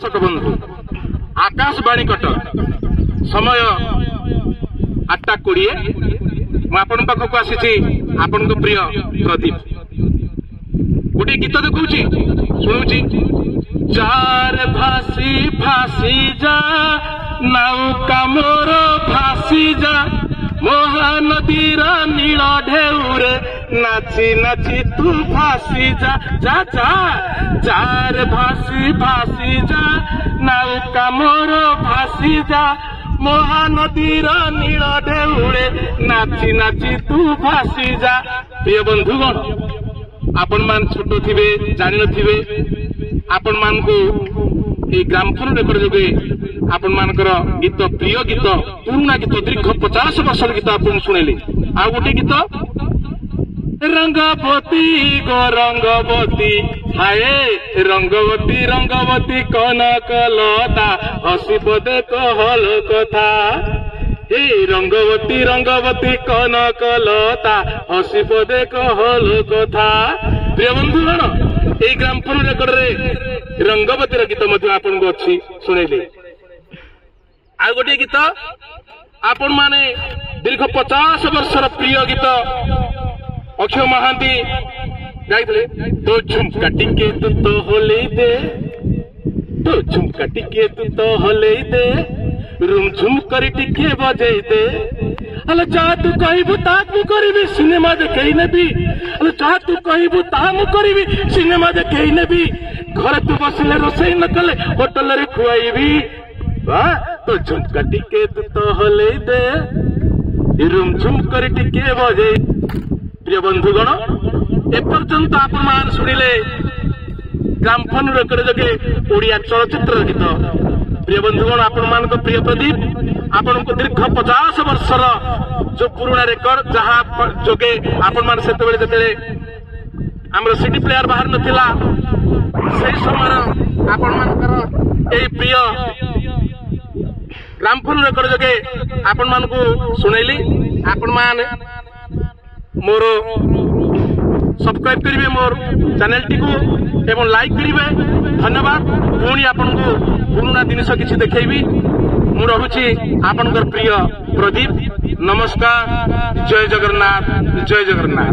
दर्शक बंधु आकाशवाणी कटक समय 8:20 आपण पाखक आसी आपण प्रिय प्रदीप गोटे गीत देखुची शुणुची। चार भासी फासी जा नौका मोर फासी जा महानदीर नील ढेउरे नाची नाची तू फासी जा जा जा। चार भासी फासी जा नौका मोर फासी जा महानदीर नील ढेउरे नाची नाची तू फासी जा। प्रिय बंधुगण आपण मान छोट थिबे जानि नथिबे आपण मान को ए ग्रामफोन रेकर्ड जोगे आपण मानकर गीत प्रिय गीत पुराना गीत दीर्घ 50 वर्ष गीत आपण शुणेली। आ गोटे गीत रंगवती गो रंगवती हाय रंगवती रंगवती कनकलता हसिपदे कहल कथा हे रंगवती रंगवती कनकलता हसिपदे कहल कथा। प्रिय बंधुगण এই গ্রামফোন রেকর্ড রে রঙ্গবতীর গীত মধ্যে আপনাকে অছি শুনেলি। আর গোটিয়ে গীত আপন মানে দীর্ঘ 50 বর্ষর প্রিয় গীত অক্ষয় মহান্তি গাইলে। তো ঝুমকা টিকে তু তো হলেই দে তো ঝুমকা টিকে তু তো হলেই দে রুম ঝুম করে টিকে বজাই দে अल जहाँ तू कहबू ता मु करी सिनेमा देखई नेबी अल जहाँ तू कहबू ता मु करी सिनेमा देखई नेबी घर तू बसिले रोसई न कले होटल रे खुआईबी वाह तो झुमका टिके तू तो हले दे रूम झुम कर टिके बजे। प्रिय बंधुगण एपर्यंत आपण मान सुनिले ग्रामफोन रेकर्ड जोगे ओडिया चलचित्र गीत। प्रिय बंधुगण आपण मान को प्रिय प्रदीप आपण को दीर्घ 50 वर्षर जो पुराना रेकर्ड जहाँ जोगे आपण मान से जते आमर सीडी प्लेयर बाहर नथिला से समय आपण मानकर ए प्रिय ग्रामफोन रेकर्ड जोगे आपण मान को सुनैली। आपण मान मोर सब्सक्राइब करिवे मोर चैनल टी को एवं लाइक करिवे। धन्यवाद। पुणी आपण को पुराना जिनिस किछि देखैबी। मु रहुछि आपनकर प्रिय प्रदीप। नमस्कार। जय जगन्नाथ जय जगन्नाथ।